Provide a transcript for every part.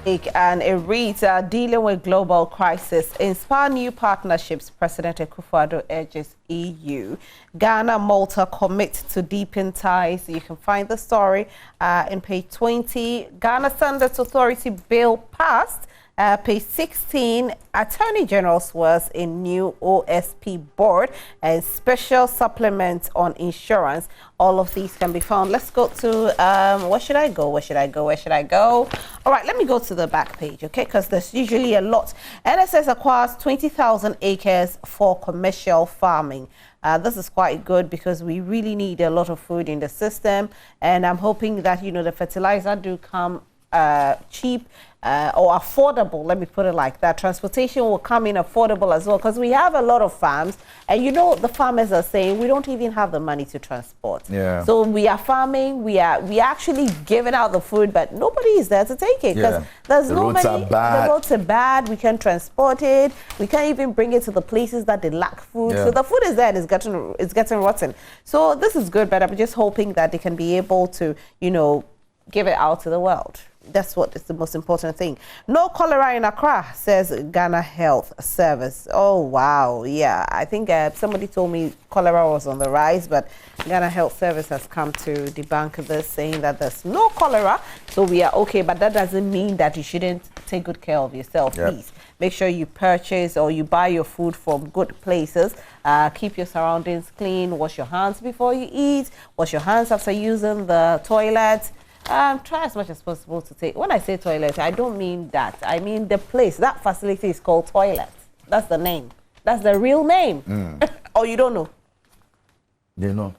And it reads, dealing with global crisis, inspire new partnerships, President Akufo-Addo urges EU. Ghana, Malta commit to deepen ties. You can find the story in page 20. Ghana Standards Authority bill passed. Page 16, Attorney General swears in new OSP board and special supplements on insurance. All of these can be found. Let's go to, where should I go? All right, let me go to the back page, okay? Because there's usually a lot. NSS acquires 20,000 acres for commercial farming. This is quite good because we really need a lot of food in the system. And I'm hoping that, the fertilizer do come cheap or affordable, let me put it like that. Transportation will come in affordable as well because we have a lot of farms and the farmers are saying we don't even have the money to transport. Yeah. So we are farming, we are actually giving out the food, but nobody is there to take it because there's the nobody. roads are bad. The roads are bad. We can't transport it. We can't even bring it to the places that they lack food. So the food is there and it's getting rotten. So this is good, but I'm just hoping that they can be able to, give it out to the world. That's what is the most important thing. No cholera in Accra, says Ghana Health Service. Oh, wow. Yeah, I think somebody told me cholera was on the rise, but Ghana Health Service has come to debunk this, saying that there's no cholera, so we are okay. But that doesn't mean that you shouldn't take good care of yourself, please. Make sure you purchase or you buy your food from good places. Keep your surroundings clean. Wash your hands before you eat. Wash your hands after using the toilet. Try as much as possible to take. When I say toilet, I don't mean that. I mean the place. That facility is called toilet. That's the name. That's the real name. Or you don't know? They know.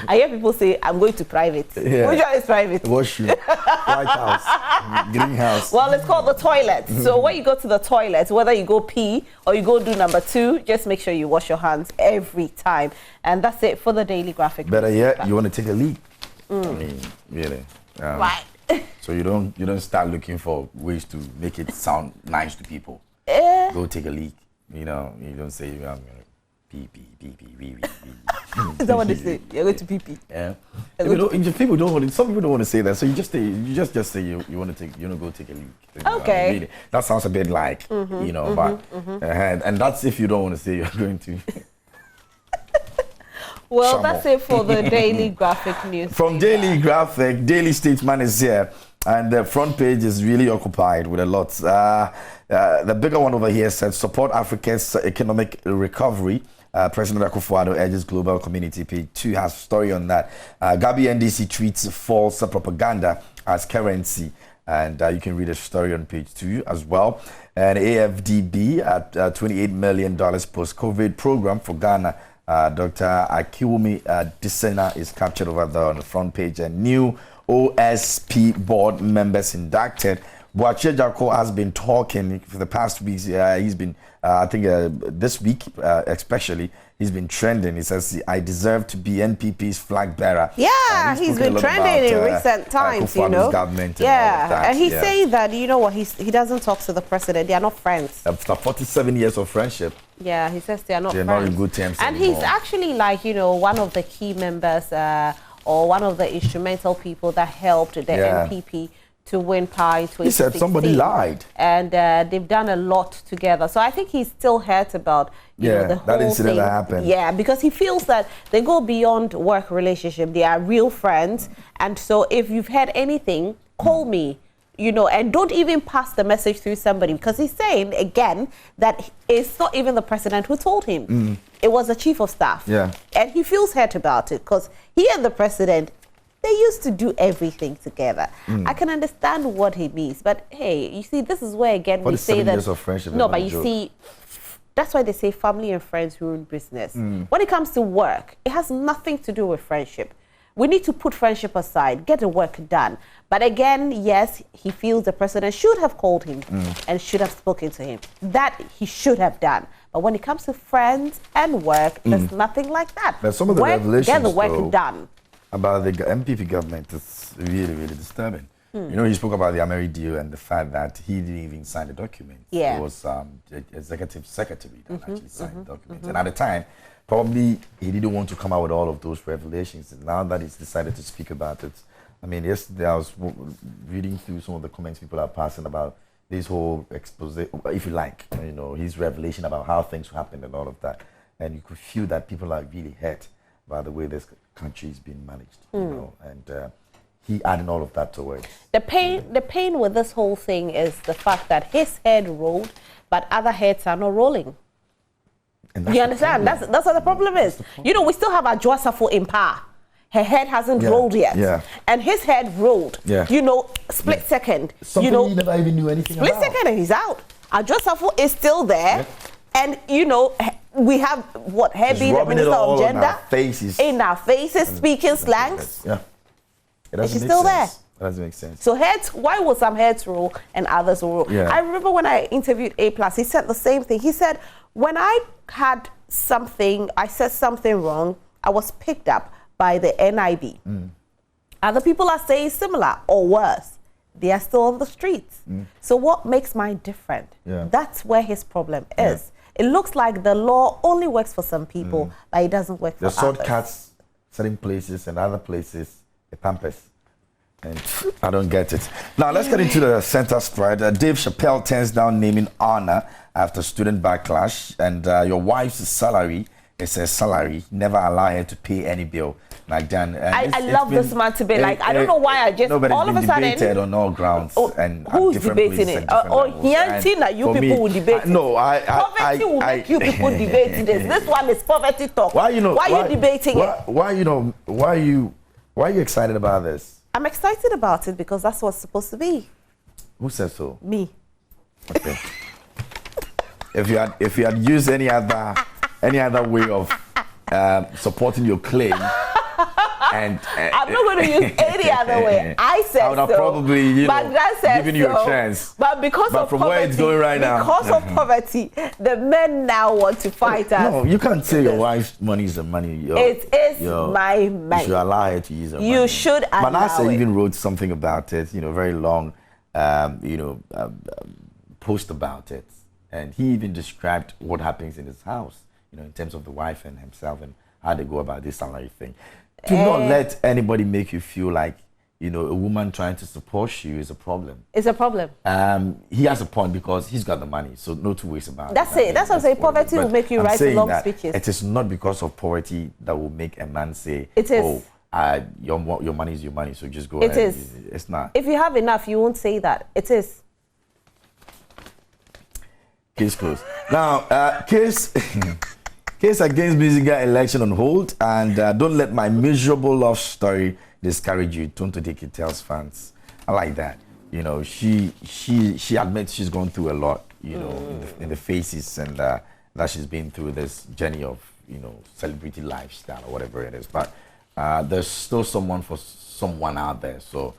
I hear people say, I'm going to private. Yeah. Which one is private? Washroom, White House, Greenhouse. Well, it's called the toilet. So when you go to the toilet, whether you go pee or you go do number 2, just make sure you wash your hands every time. And that's it for the Daily Graphic. Better yet, you want to take a leak. I mean, really. Right. So you don't start looking for ways to make it sound nice to people. Go take a leak. You don't say I'm gonna pee, wee. Is that what they say? You're going to pee. Yeah. If people don't want to, some people don't want to say that. So you just say you want to go take a leak. Okay. Really. That sounds a bit like but and that's if you don't want to say you're going to. Well, that's it for the Daily Graphic news. From Daily Graphic, Daily Statesman is here, and the front page is really occupied with a lot. The bigger one over here said, support Africa's economic recovery. President Akufo-Addo urges global community. Page 2 has a story on that. Gabi NDC tweets false propaganda as currency. And you can read a story on page 2 as well. And AFDB at $28 million post-COVID program for Ghana. Dr. Akiwumi Disena is captured over there on the front page. And new OSP board members inducted. Boakye Jako has been talking for the past weeks. He's been, I think this week especially, he's been trending. He says, I deserve to be NPP's flag bearer. Yeah, he's been trending in recent times, government and he's saying that, he doesn't talk to the president. They are not friends. After 47 years of friendship. Yeah, he says they are not friends. They're not in good terms and anymore. He's actually one of the key members or one of the instrumental people that helped the NPP to win power in 2016. He said somebody lied. And they've done a lot together. So I think he's still hurt about the whole that incident thing. That happened. Yeah, because he feels that they go beyond work relationship. They are real friends. And so if you've heard anything, call me, and don't even pass the message through somebody. Because he's saying, again, that it's not even the president who told him. It was the chief of staff. Yeah. And he feels hurt about it because he and the president, they used to do everything together. I can understand what he means, but hey, you see, this is where again we say that. Years of friendship, no, but you see, that's why they say family and friends ruin business. When it comes to work, it has nothing to do with friendship. We need to put friendship aside, get the work done. But again, yes, he feels the president should have called him and should have spoken to him. That he should have done. But when it comes to friends and work, there's nothing like that. But some of the revelations, get the work done. About the MPP government, it's really, really disturbing. He spoke about the Ameri deal and the fact that he didn't even sign the document. Yeah. It was the executive secretary that actually signed the document. And at the time, probably he didn't want to come out with all of those revelations. And now that he's decided to speak about it, I mean, yesterday I was reading through some of the comments people are passing about this whole expose, if you like, his revelation about how things happened and all of that. And you could feel that people are really hurt by the way this country is being managed, and he adding all of that to it. The pain with this whole thing is the fact that his head rolled, but other heads are not rolling. You understand? That's what the problem is. We still have our Joasafo in power. Her head hasn't rolled yet. Yeah. And his head rolled. Yeah. Split second. Something he never even knew anything about. Split second and he's out. Our Joasafo is still there. Yeah. And, we have her being the Minister of Gender. In our faces, speaking slangs. Yeah. And she's still there. That doesn't make sense. So why will some heads roll and others roll? Yeah. I remember when I interviewed A+, he said the same thing. He said, when I had something, I said something wrong, I was picked up by the NIB. Other people are saying similar or worse. They are still on the streets. So what makes mine different? Yeah. That's where his problem is. It looks like the law only works for some people, but it doesn't work for others. The shortcuts, certain places and other places, the pampas. And I don't get it. Now let's get into the center spread. Dave Chappelle turns down naming honor after student backlash, and your wife's salary is her salary. Never allow her to pay any bill like that. I love this man to be like, I don't know why I just all of a sudden debated on all grounds and who's debating it? You people will debate it. No, poverty will make you people debate this. This one is poverty talk. Why are you debating it? Why are you excited about this? I'm excited about it because that's what's supposed to be. Who says so? Me. Okay. If you had used any other way of supporting your claim, and I'm not going to use any other way. I said I would have probably given you a chance. But because of from poverty, where it's going right now, because of poverty, the men now want to fight us. No, you can't say your wife's money is the money. It is my money. You should allow her to use her money. You should allow Manasseh even wrote something about it. Very long, post about it, and he even described what happens in his house. In terms of the wife and himself and how they go about this salary thing. Do not let anybody make you feel like, a woman trying to support you is a problem. It's a problem. He has a point because he's got the money, so no two ways about it. That's it. That's what I'm saying. Poverty will make you write long speeches. It is not because of poverty that will make a man say, it is. Your money is your money, so just go ahead. It is. It's not. If you have enough, you won't say that. It is. Case closed. Now, case against Musiga election on hold, and don't let my miserable love story discourage you. Tonto Diki tells fans. I like that. She admits she's gone through a lot, in the faces, and that she's been through this journey of, celebrity lifestyle or whatever it is. But there's still someone out there. So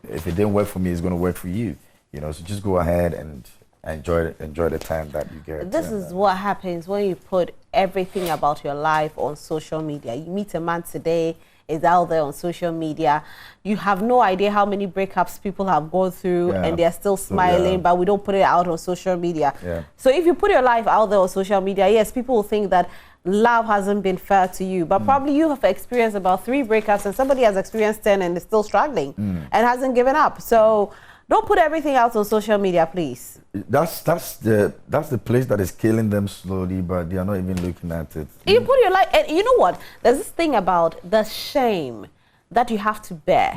if it didn't work for me, it's going to work for you. So just go ahead and enjoy the time that you get. This is what happens when you put everything about your life on social media. You meet a man today, is out there on social media. You have no idea how many breakups people have gone through, and they're still smiling, but we don't put it out on social media. Yeah. So if you put your life out there on social media, yes, people will think that love hasn't been fair to you, but probably you have experienced about 3 breakups and somebody has experienced 10 and is still struggling and hasn't given up. So don't put everything out on social media, please. That's the place that is killing them slowly, but they are not even looking at it. You put your life, and you know what? There's this thing about the shame that you have to bear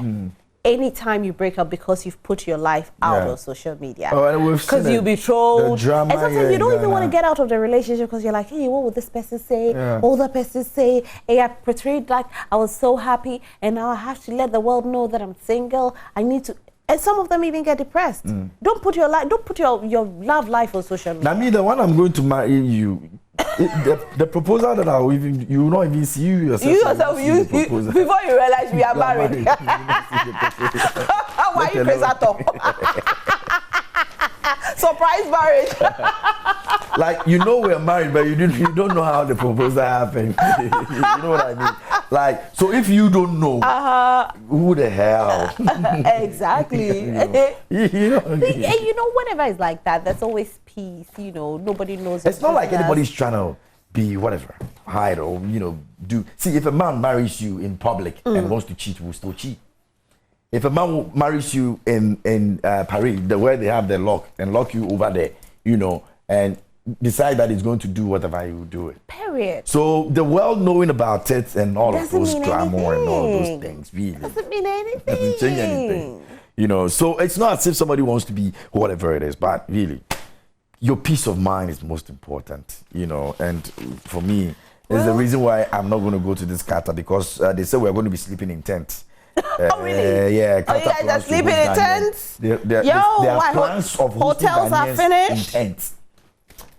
anytime you break up because you've put your life out on social media. Because you'll be trolled. And sometimes you don't even want to get out of the relationship because you're like, hey, what would this person say? What would that person say? Hey, I portrayed like I was so happy, and now I have to let the world know that I'm single. I need to. And some of them even get depressed. Don't put your love life on social media. Now, me, the one I'm going to marry you, the proposal that you will not even see you yourself. Before you realize we are married. Why are you crazy? Surprise marriage. Like, we're married, but you don't know how the proposal happened. You know what I mean? Like, so if you don't know, who the hell? Exactly. Whenever it's like that, there's always peace. Nobody knows. It's not like anybody's trying to be whatever, hide or do. See, if a man marries you in public and wants to cheat, will still cheat. If a man marries you in Paris, the way they have the lock and lock you over there, you know, and decide that he's going to do whatever he will do it. Period. So the world knowing about it and all of those glamour and all those things really doesn't mean anything. Doesn't change anything. You know, so it's not as if somebody wants to be whatever it is, but really, your peace of mind is most important, you know, and for me, it's the reason why I'm not going to go to this Qatar, because they say we're going to be sleeping in tents. Oh, really? Yeah. Oh, you guys are sleeping in tents? There are plans of hotels are finished? In tents.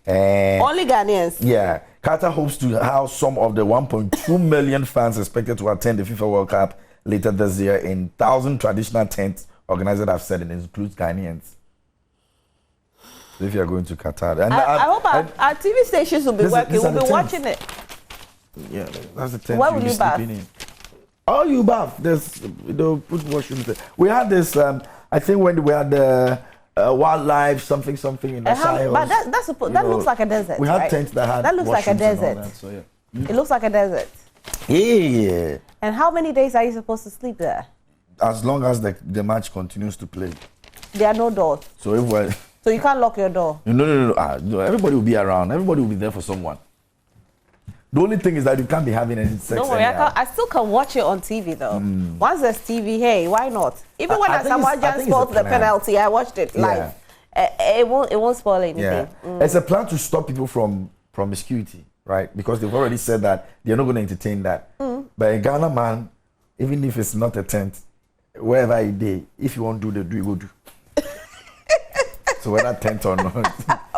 Only Ghanaians? Yeah. Qatar hopes to house some of the 1.2 million fans expected to attend the FIFA World Cup later this year in 1,000 traditional tents. Organizers have said it includes Ghanaians. So if you're going to Qatar. And I hope our TV stations will be working. We'll be watching it. Yeah, that's the tent. Where will you bath? Oh, you bath. They'll put washroom there. We had this, I think when we had the wildlife, something in the Sahel. But that looks like a desert. We had right? tents that had that looks like a desert. That, so yeah. It looks like a desert. Yeah. And how many days are you supposed to sleep there? As long as the match continues to play. There are no doors. So you can't lock your door? No. Everybody will be around. Everybody will be there for someone. The only thing is that you can't be having any sex. Don't worry, I still can watch it on TV though. Once there's TV, hey, why not? Even when Samoa Gyan spoiled the penalty, I watched it live. It won't spoil anything. Yeah. It's a plan to stop people from promiscuity, right? Because they've already said that they're not going to entertain that. But in Ghana, man, even if it's not a tent, wherever you day, if you want to do, you go do. So whether tent or not,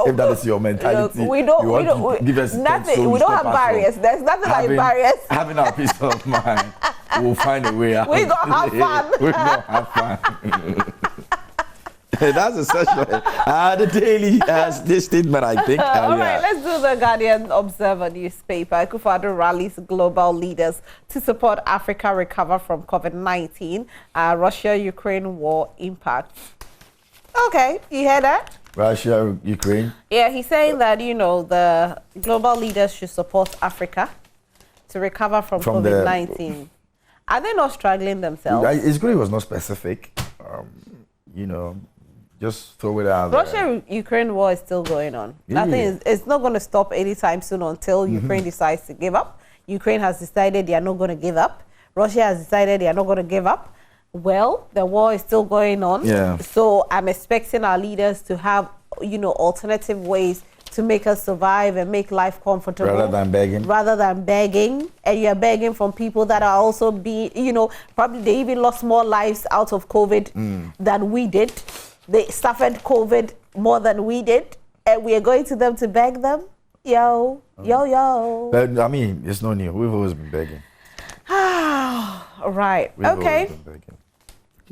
if that is your mentality, we don't give us nothing. We don't have barriers. There's nothing like barriers. Having our peace of mind, we'll find a way out. We gonna have fun. We gonna have fun. That's essentially the daily this statement, I think. All right, let's do the Guardian Observer newspaper. Akufo-Addo rallies global leaders to support Africa recover from COVID-19. Russia-Ukraine war impact. Okay, you hear that? Russia, Ukraine? Yeah, he's saying that, you know, the global leaders should support Africa to recover from COVID-19. Are they not struggling themselves? His grade was not specific. You know, just throw it out there. Russia-Ukraine war is still going on. It's not going to stop anytime soon until Ukraine decides to give up. Ukraine has decided they are not going to give up. Russia has decided they are not going to give up. Well, the war is still going on. Yeah. So I'm expecting our leaders to have, you know, alternative ways to make us survive and make life comfortable. Rather than begging. And you're begging from people that are also being, you know, probably they even lost more lives out of COVID than we did. They suffered COVID more than we did. And we are going to them to beg them. Yo. But, I mean, it's no new. We've always been begging. Right. Okay.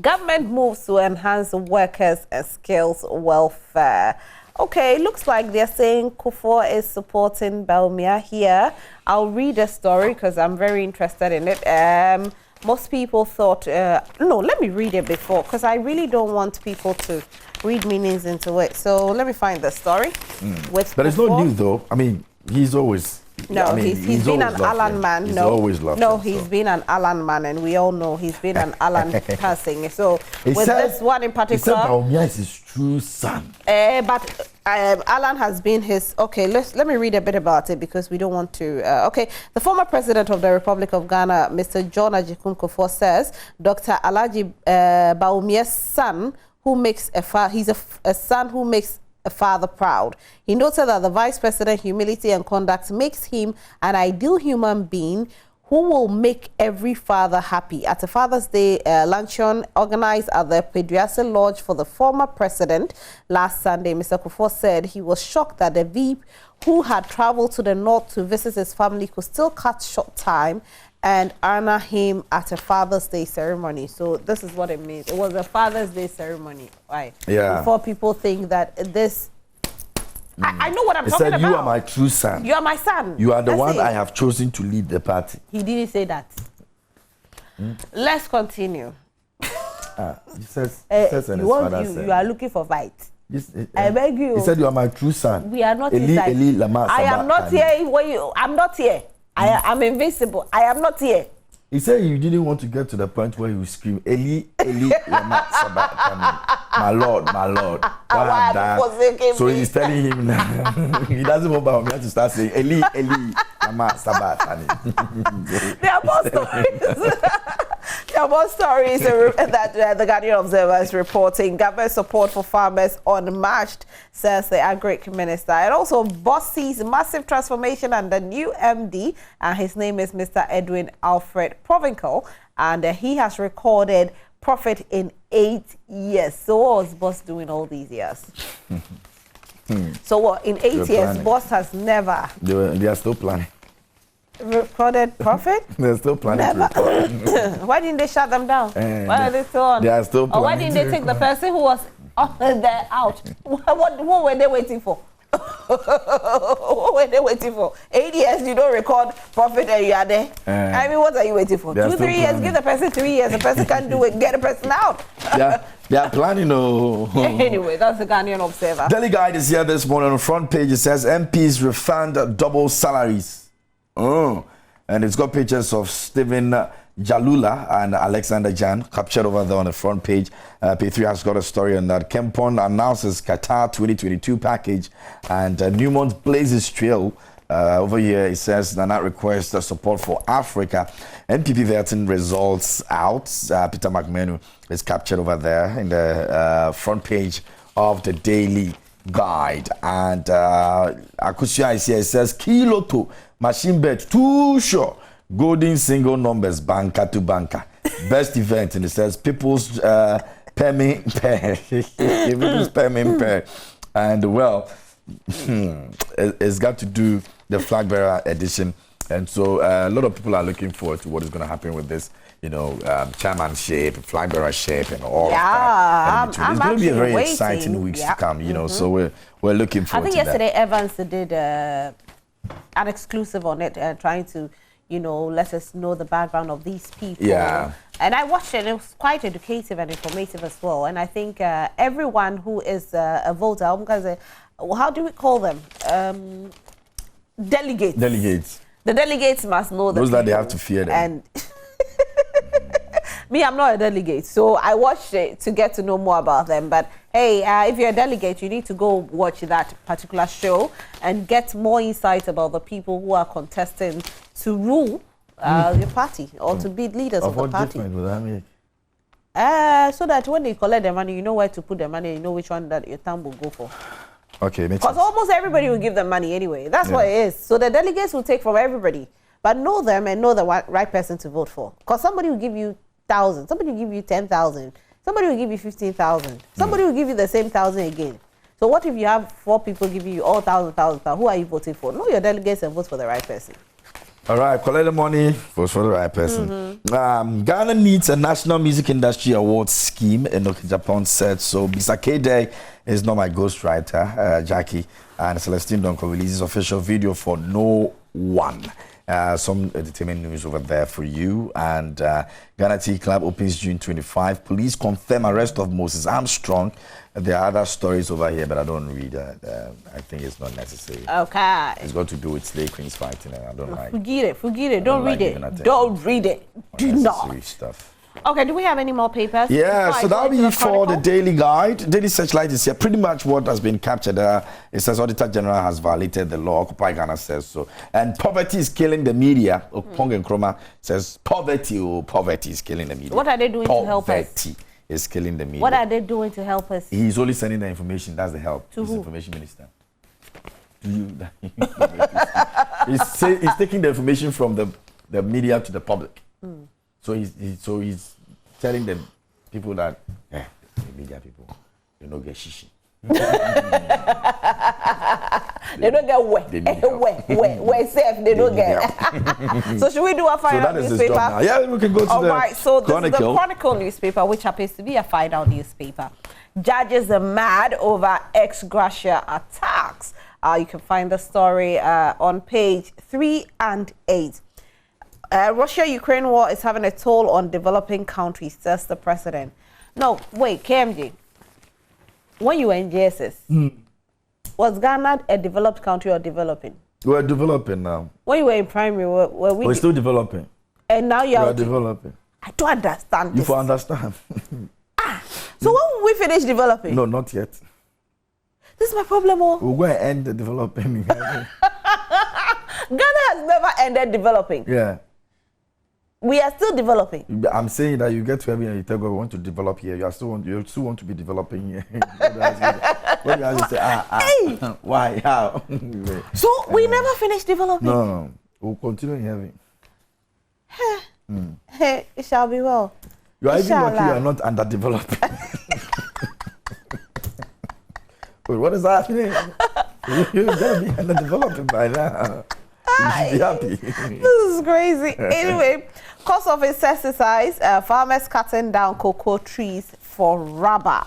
Government moves to enhance workers' and skills welfare. Okay, looks like they're saying Kufuor is supporting Bawumia here. I'll read the story because I'm very interested in it. Most people thought, no, let me read it before because I really don't want people to read meanings into it. So let me find the story. But it's not new though. I mean, he's always... No, I mean, he's been an Alan man. He's always loved him, he's been an Alan man, and we all know he's been an Alan person. So this one in particular, he said Bawumia is his true son. But Alan has been his. Okay, let me read a bit about it because we don't want to. Okay, the former president of the Republic of Ghana, Mr. John Ajikun Kufuor, says Dr. Alhaji Bawumia's son, who makes he's a son who makes a father proud. He noted that the vice president's humility and conduct makes him an ideal human being who will make every father happy. At a Father's Day luncheon organized at the Peduase Lodge for the former president last Sunday, Mr. Kufuor said he was shocked that the VIP who had traveled to the north to visit his family could still cut short time and honor him at a Father's Day ceremony. So this is what it means. It was a Father's Day ceremony. Right? Yeah. Before people think that this... I know what I'm talking about. He said, you are my true son. You are my son. You are the one I have chosen to lead the party. He didn't say that. Let's continue. He says and his father said. You are looking for fight. I beg you. He said, you are my true son. We are not inside. I am not here. I'm not here. I am invincible. I am not here. He said you didn't want to get to the point where you scream, Eli, Eli, lama sabachthani. My Lord, my Lord. So he's telling him that he doesn't want me to start saying, Eli, Eli, lama sabachthani. There are more stories. There are more stories that the Guardian Observer is reporting. Government support for farmers unmatched, says the Agri Minister. And also, Boss sees massive transformation under new MD. His name is Mr. Edwin Alfred Provincial. And he has recorded profit in 8 years. So what was Boss doing all these years? So what, in 8 years, Boss has never... They are still planning. Recorded profit? They're still planning to record. Why didn't they shut them down? Why are they still on? They are still planning. Or why didn't they take the person who was there out? What were they waiting for? What were they waiting for? 8 years, you don't record profit and you are there. I mean, what are you waiting for? 2, 3 years, give the person 3 years. The person can't do it, get the person out. They are planning. Anyway, that's the Ghanaian Observer. Daily Guide is here this morning. On the front page, it says MPs refund double salaries. And it's got pictures of Stephen Jalula and Alexander Jan captured over there on the front page. P3 has got a story on that. Kempon announces Qatar 2022 package, and Newmont blazes trail. Over here, it says Nana requests support for Africa. NPP vetting results out. Peter McMenu is captured over there in the front page of the Daily Guide. And Akusia is here. It says Kiloto machine bet too sure. Golden single numbers banker to banker. Best event, and it says people's payment pair. People's payment pair. And well, it's got to do the flag bearer edition. And so a lot of people are looking forward to what is going to happen with this, chairmanship, flag bearership, and all of that. It's going to be a very exciting weeks to come, so we're looking forward to that. I think yesterday Evans did an exclusive on it, trying to, let us know the background of these people. Yeah. And I watched it, and it was quite educative and informative as well. And I think everyone who is a voter, how do we call them? Delegates. Delegates. The delegates must know those that they have to fear them. And me, I'm not a delegate, so I watched it to get to know more about them. But hey, if you're a delegate, you need to go watch that particular show and get more insight about the people who are contesting to rule your party or to be leaders of the party. What difference would that make? So that when they collect the money, you know where to put the money, you know which one that your town will go for. Okay, because almost everybody will give them money anyway. That's what it is. So the delegates will take from everybody, but know them and know the right person to vote for. Because somebody will give you 1,000, somebody will give you 10,000, somebody will give you 15,000, somebody will give you the same 1,000 again. So what if you have 4 people giving you all 1,000? Who are you voting for? Know your delegates and vote for the right person. All right, collect the money, vote for the right person. Ghana needs a National Music Industry Awards scheme, Enoch Japan said. So Bisakede is not my ghostwriter, Jackie, and Celestine Donko releases official video for No One. Some entertainment news over there for you. And Ghana Tea Club opens June 25. Police confirm arrest of Moses Armstrong. There are other stories over here, but I don't read that. I think it's not necessary. Okay. It's got to do with slave queens fighting, and I don't like. Forget it. Don't read it. Don't read it. Do not. Stuff. Okay, do we have any more papers? Yeah, so that'll be for the Daily Guide. Daily Searchlight is here. Pretty much what has been captured. It says Auditor General has violated the law. Occupy Ghana says so. And poverty is killing the media. Okpong and Kroma says poverty is killing the media. What are they doing to help us? Poverty is killing the media. What are they doing to help us? He's only sending the information. That's the help. To who? Information Minister. To you. He's taking the information from the media to the public. So he's telling the people that the media people, they don't get shishi. They don't get where safe, they don't get. So should we do a final newspaper? Yeah, we can go to the right, so this Chronicle. is the Chronicle newspaper, which happens to be a final newspaper. Judges are mad over ex gratia attacks. You can find the story on page 3 and 8. Russia-Ukraine war is having a toll on developing countries, says the president. No, wait, KMG. When you were in JSS, was Ghana a developed country or developing? We're developing now. When you were in primary, were we... We're still developing. And now you are developing. I don't understand this. You for understand. So when will we finish developing? No, not yet. This is my problem. Oh. We're going to end the developing. Ghana has never ended developing. Yeah. We are still developing. I'm saying that you get to heaven and you tell God, we want to develop here. You still want to be developing here. When you say, hey. Why? How? So we never finish developing? No. We'll continue in heaven. Hey, it shall be well. You are even lucky you are not underdeveloped. Wait, what is happening? You're going to be underdeveloped by now. You should be happy. This is crazy. Anyway, cost of insecticides, farmers cutting down cocoa trees for rubber.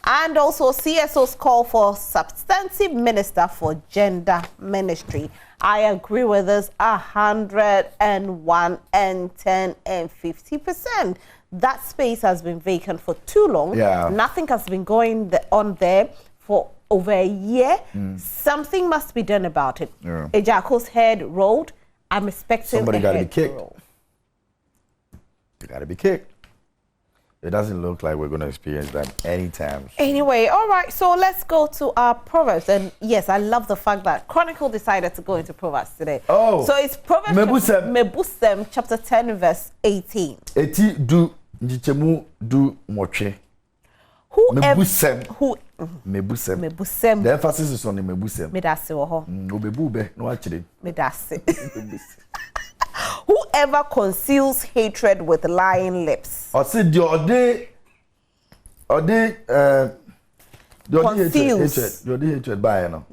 And also CSO's call for substantive minister for gender ministry. I agree with this 101 and 10 and 50%. That space has been vacant for too long. Yeah. Nothing has been going on there for over a year. Something must be done about it. Yeah. A jackal's head rolled. I'm expecting somebody got to be kicked. roll. They got to be kicked. It doesn't look like we're going to experience that anytime soon. Anyway, all right, so let's go to our Proverbs. And yes, I love the fact that Chronicle decided to go into Proverbs today. Oh. So it's Proverbs Mebusem, chapter 10, verse 18. Eti du njichemu du moche. Mebusem. Mebusem. The emphasis is on the mebusem. Medase woho. Obebube no achire. Medase. Whoever conceals hatred with lying lips. Or say the hatred by no.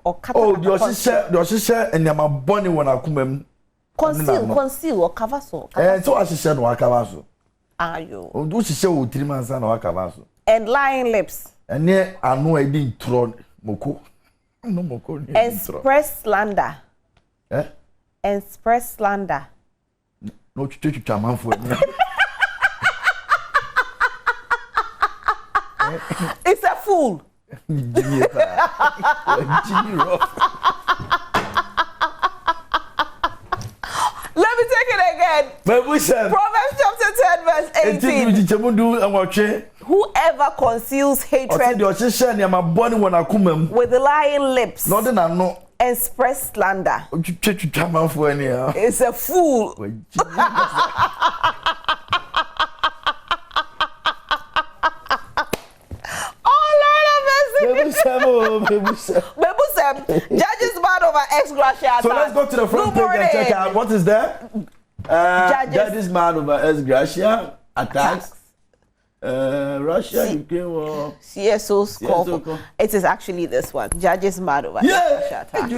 Oh, the oshisha and yama boni wana kumem. Conceal or cover so. So ashisha no akavaso. Ayo. Do shisha wo 3 months na akavaso. And lying lips. And ne anu e din tro moko. No moko ni. And spread slander. And spread slander. No chuchu manfo. It's a fool. Let me take it again. Proverbs chapter 10 verse 18. Whoever conceals hatred with lying lips and spread slander is a fool. Judges mad over ex-gratia. So let's go to the front page and check out what is there. Judges mad over ex-gratia attacks. Russia, Ukraine war. CSO's call. It is actually this one. Judges mad over ex-gratia attacks.